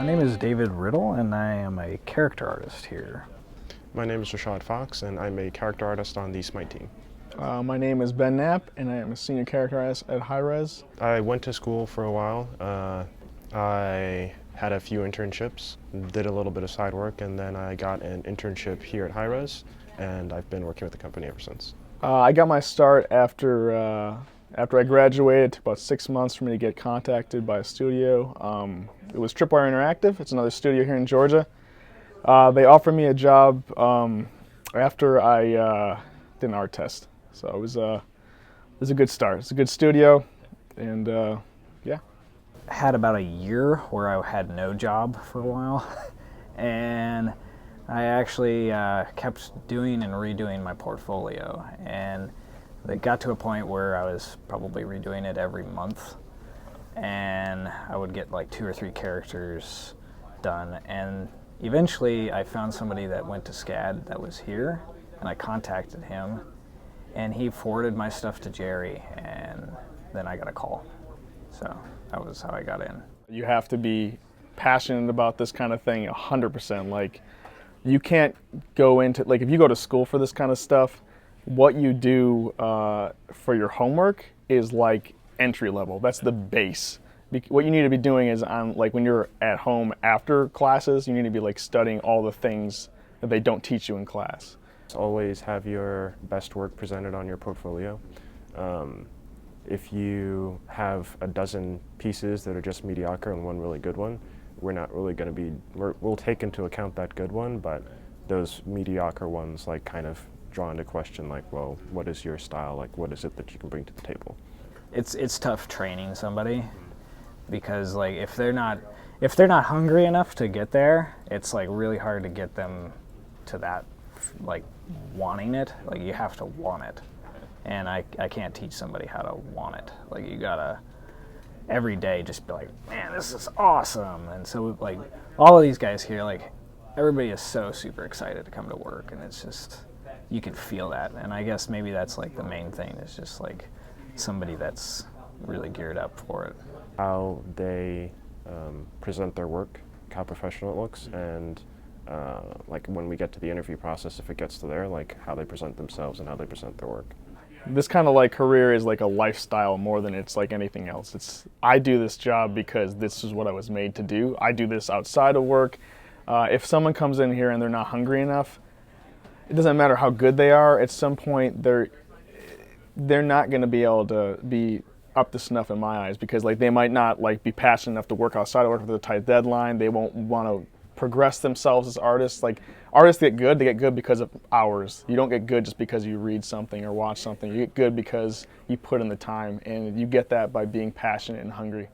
My name is David Riddle, and I am a character artist here. My name is RASHAD FOUX, and I'm a character artist on the SMITE team. My name is Ben KNAPP, and I am a senior character artist at Hi-Rez. I went to school for a while. I had a few internships, did a little bit of side work, and then I got an internship here at Hi-Rez, and I've been working with the company ever since. I got my start after I graduated. It took about 6 months for me to get contacted by a studio. It was Tripwire Interactive. It's another studio here in Georgia. They offered me a job after I did an art test. So it was a good start. It's a good studio, and yeah. Had about a year where I had no job for a while, and I actually kept doing and redoing my portfolio, and it got to a point where I was probably redoing it every month, and I would get like 2 or 3 characters done, and eventually I found somebody that went to SCAD that was here, and I contacted him, and he forwarded my stuff to Jerry, and then I got a call. So that was how I got in. You have to be passionate about this kind of thing 100%. Like, you can't go into, like, if you go to school for this kind of stuff, what you do for your homework is like entry level. That's the base. What you need to be doing is like when you're at home after classes, you need to be like studying all the things that they don't teach you in class. Always have your best work presented on your portfolio. If you have a dozen pieces that are just mediocre and one really good one, we're not really going to be, we'll take into account that good one, but those mediocre ones like kind of draw into question, like, well, what is your style? Like, what is it that you can bring to the table? It's tough training somebody, because like if they're not hungry enough to get there, it's like really hard to get them to that, like, wanting it. Like, you have to want it, and I can't teach somebody how to want it. Like, you gotta every day just be like, man, this is awesome. And so like all of these guys here, like, everybody is so super excited to come to work, and it's just, you can feel that. And I guess maybe that's like the main thing, is just like somebody that's really geared up for it. How they present their work, how professional it looks, and like when we get to the interview process, if it gets to there, like how they present themselves and how they present their work. This kind of like career is like a lifestyle more than it's like anything else. I do this job because this is what I was made to do. I do this outside of work. If someone comes in here and they're not hungry enough, it doesn't matter how good they are. At some point, they're not going to be able to be up to snuff in my eyes, because like they might not like be passionate enough to work outside of work with a tight deadline. They won't want to progress themselves as artists. Like, artists get good because of hours. You don't get good just because you read something or watch something. You get good because you put in the time, and you get that by being passionate and hungry.